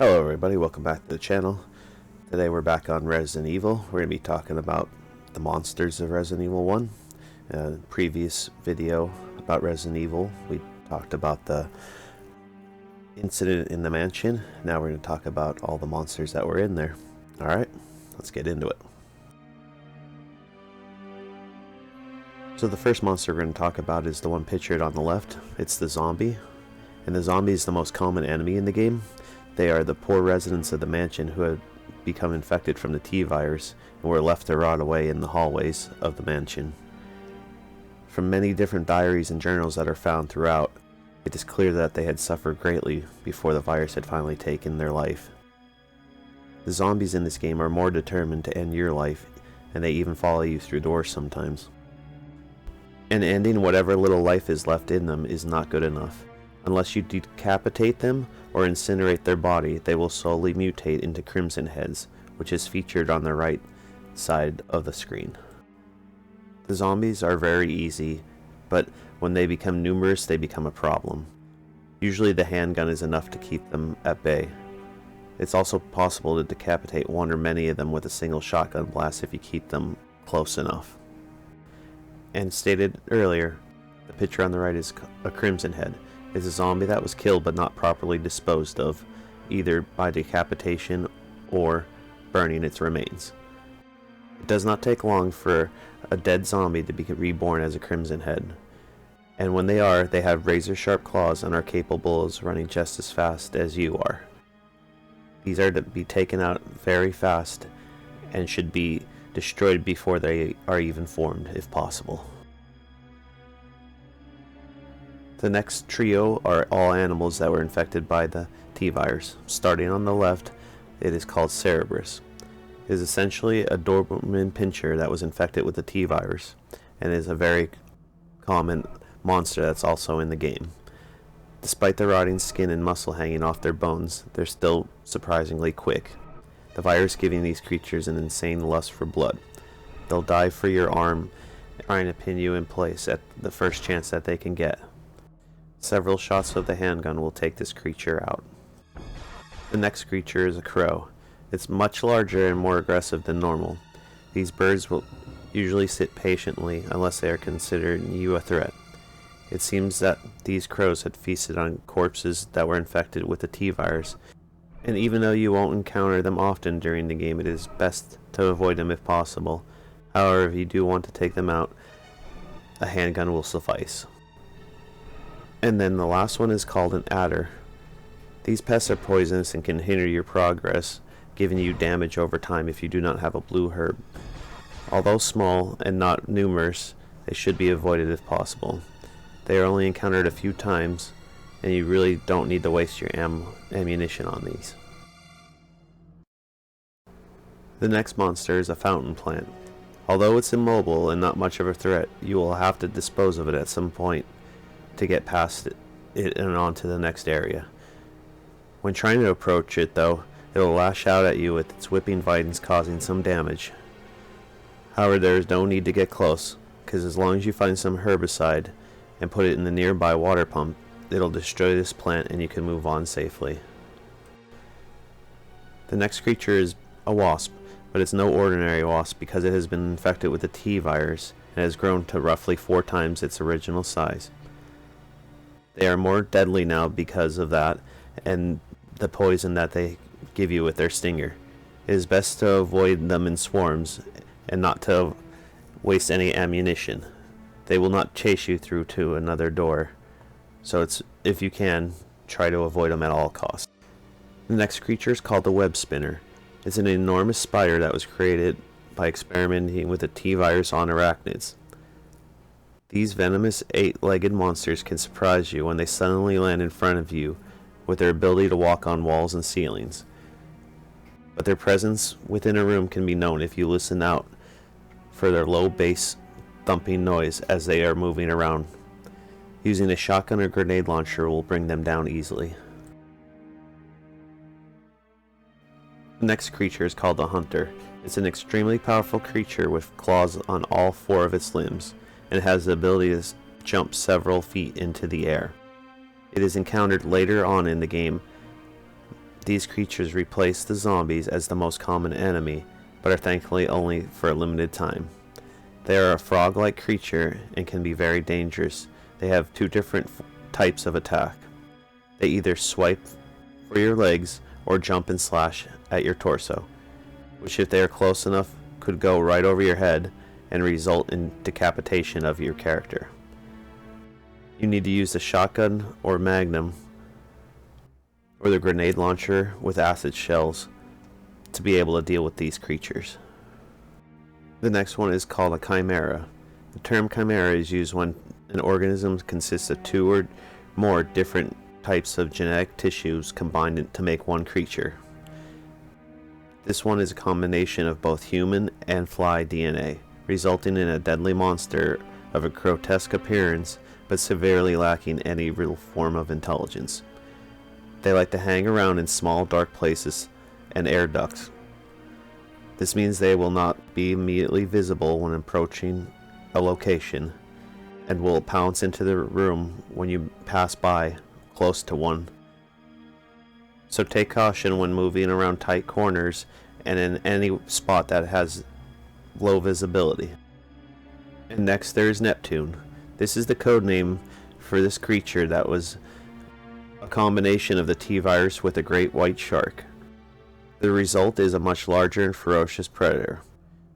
Hello everybody, welcome back to the channel. Today we're back on Resident Evil. We're going to be talking about the monsters of Resident Evil 1. Previous video about Resident Evil, we talked about the incident in the mansion. Now we're going to talk about all the monsters that were in there. Alright, let's get into it. So the first monster we're going to talk about is the one pictured on the left. It's the zombie. And the zombie is the most common enemy in the game. They are the poor residents of the mansion who had become infected from the T-virus and were left to rot away in the hallways of the mansion. From many different diaries and journals that are found throughout, it is clear that they had suffered greatly before the virus had finally taken their life. The zombies in this game are more determined to end your life, and they even follow you through doors sometimes. And ending whatever little life is left in them is not good enough. Unless you decapitate them or incinerate their body, they will slowly mutate into Crimson Heads, which is featured on the right side of the screen. The zombies are very easy, but when they become numerous, they become a problem. Usually the handgun is enough to keep them at bay. It's also possible to decapitate one or many of them with a single shotgun blast if you keep them close enough. And stated earlier, the picture on the right is a Crimson Head. Is a zombie that was killed but not properly disposed of, either by decapitation or burning its remains. It does not take long for a dead zombie to be reborn as a Crimson Head, and when they are, they have razor-sharp claws and are capable of running just as fast as you are. These are to be taken out very fast and should be destroyed before they are even formed, if possible. The next trio are all animals that were infected by the T-virus. Starting on the left, it is called Cerberus. It is essentially a Doberman Pinscher that was infected with the T-virus, and is a very common monster that's also in the game. Despite the rotting skin and muscle hanging off their bones, they're still surprisingly quick. The virus giving these creatures an insane lust for blood. They'll dive for your arm, trying to pin you in place at the first chance that they can get. Several shots of the handgun will take this creature out. The next creature is a crow. It's much larger and more aggressive than normal. These birds will usually sit patiently unless they are considering you a threat. It seems that these crows had feasted on corpses that were infected with the T-virus, and even though you won't encounter them often during the game, it is best to avoid them if possible. However, if you do want to take them out, a handgun will suffice. And then the last one is called an adder. These pests are poisonous and can hinder your progress, giving you damage over time if you do not have a blue herb. Although small and not numerous, they should be avoided if possible. They are only encountered a few times, and you really don't need to waste your ammunition on these. The next monster is a fountain plant. Although it's immobile and not much of a threat, you will have to dispose of it at some point to get past it and on to the next area. When trying to approach it though, it will lash out at you with its whipping bitings, causing some damage. However, there is no need to get close, because as long as you find some herbicide and put it in the nearby water pump, it'll destroy this plant and you can move on safely. The next creature is a wasp, but it's no ordinary wasp because it has been infected with the T-virus and has grown to roughly 4 times its original size. They are more deadly now because of that and the poison that they give you with their stinger. It is best to avoid them in swarms and not to waste any ammunition. They will not chase you through to another door, so if you can, try to avoid them at all costs. The next creature is called the web spinner. It's an enormous spider that was created by experimenting with the T-virus on arachnids. These venomous 8-legged monsters can surprise you when they suddenly land in front of you with their ability to walk on walls and ceilings. But their presence within a room can be known if you listen out for their low bass thumping noise as they are moving around. Using a shotgun or grenade launcher will bring them down easily. The next creature is called the Hunter. It's an extremely powerful creature with claws on all 4 of its limbs, and has the ability to jump several feet into the air. It is encountered later on in the game These creatures replace the zombies as the most common enemy, but are thankfully only for a limited time. They are a frog-like creature and can be very dangerous. They have two different types of attack. They either swipe for your legs or jump and slash at your torso, which if they are close enough could go right over your head and result in decapitation of your character. You need to use the shotgun or magnum or the grenade launcher with acid shells to be able to deal with these creatures. The next one is called a chimera. The term chimera is used when an organism consists of two or more different types of genetic tissues combined to make one creature. This one is a combination of both human and fly DNA, resulting in a deadly monster of a grotesque appearance but severely lacking any real form of intelligence. They like to hang around in small dark places and air ducts. This means they will not be immediately visible when approaching a location and will pounce into the room when you pass by close to one. So take caution when moving around tight corners and in any spot that has low visibility. And next there is Neptune. This is the code name for this creature that was a combination of the T-virus with a great white shark. The result is a much larger and ferocious predator.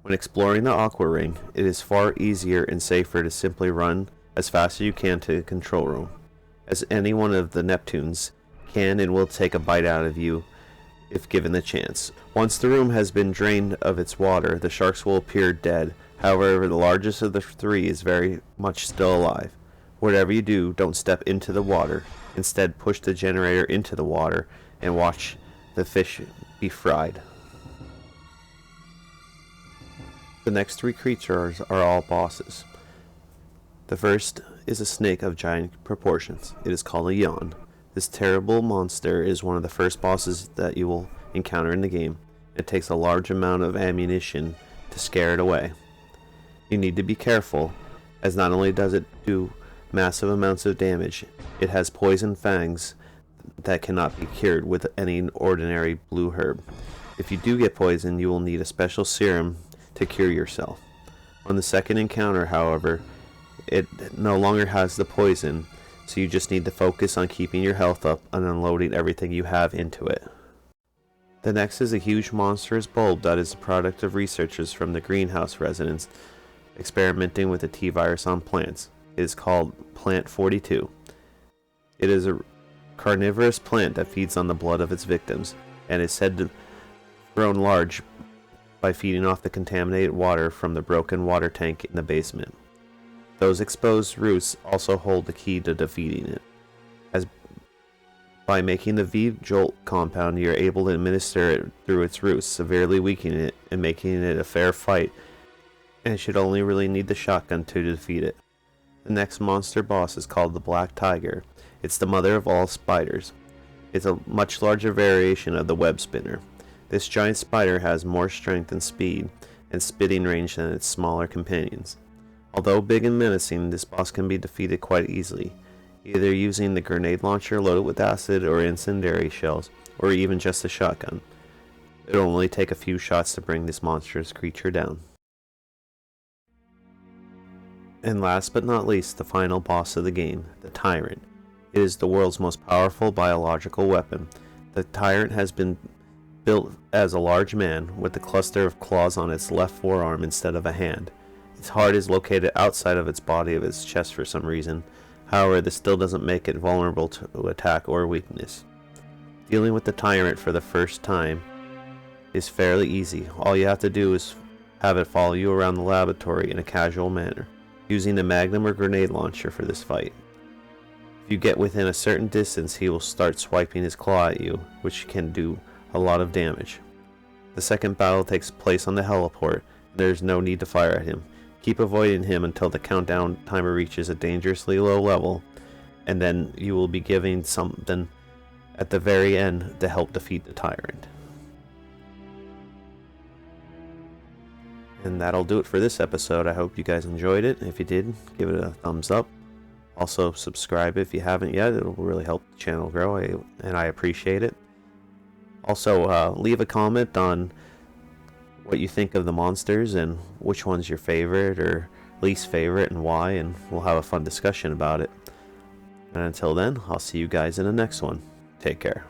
When exploring the Aqua Ring, it is far easier and safer to simply run as fast as you can to the control room, as any one of the Neptunes can and will take a bite out of you if given the chance. Once the room has been drained of its water, the sharks will appear dead. However, the largest of the three is very much still alive. Whatever you do, don't step into the water. Instead, push the generator into the water and watch the fish be fried. The next three creatures are all bosses. The first is a snake of giant proportions. It is called a yawn. This terrible monster is one of the first bosses that you will encounter in the game. It takes a large amount of ammunition to scare it away. You need to be careful, as not only does it do massive amounts of damage, it has poison fangs that cannot be cured with any ordinary blue herb. If you do get poisoned, you will need a special serum to cure yourself. On the second encounter, however, it no longer has the poison, so you just need to focus on keeping your health up and unloading everything you have into it. The next is a huge monstrous bulb that is the product of researchers from the greenhouse residents experimenting with the T-virus on plants. It is called Plant 42. It is a carnivorous plant that feeds on the blood of its victims, and is said to have grown large by feeding off the contaminated water from the broken water tank in the basement. Those exposed roots also hold the key to defeating it, as by making the V-Jolt compound you are able to administer it through its roots, severely weakening it and making it a fair fight, and should only really need the shotgun to defeat it. The next monster boss is called the Black Tiger. It's the mother of all spiders. It's a much larger variation of the web spinner. This giant spider has more strength and speed and spitting range than its smaller companions. Although big and menacing, this boss can be defeated quite easily, either using the grenade launcher loaded with acid or incendiary shells, or even just a shotgun. It'll only take a few shots to bring this monstrous creature down. And last but not least, the final boss of the game, the Tyrant. It is the world's most powerful biological weapon. The Tyrant has been built as a large man with a cluster of claws on its left forearm instead of a hand. Its heart is located outside of its body of its chest for some reason. However, this still doesn't make it vulnerable to attack or weakness. Dealing with the Tyrant for the first time is fairly easy. All you have to do is have it follow you around the laboratory in a casual manner, using the magnum or grenade launcher for this fight. If you get within a certain distance, he will start swiping his claw at you, which can do a lot of damage. The second battle takes place on the heliport, and there is no need to fire at him. Keep avoiding him until the countdown timer reaches a dangerously low level, and then you will be giving something at the very end to help defeat the Tyrant. And that'll do it for this episode. I hope you guys enjoyed it. If you did, give it a thumbs up. Also, subscribe if you haven't yet. It'll really help the channel grow, and I appreciate it. Also, leave a comment on what you think of the monsters and which one's your favorite or least favorite and why, and we'll have a fun discussion about it. And until then, I'll see you guys in the next one. Take care.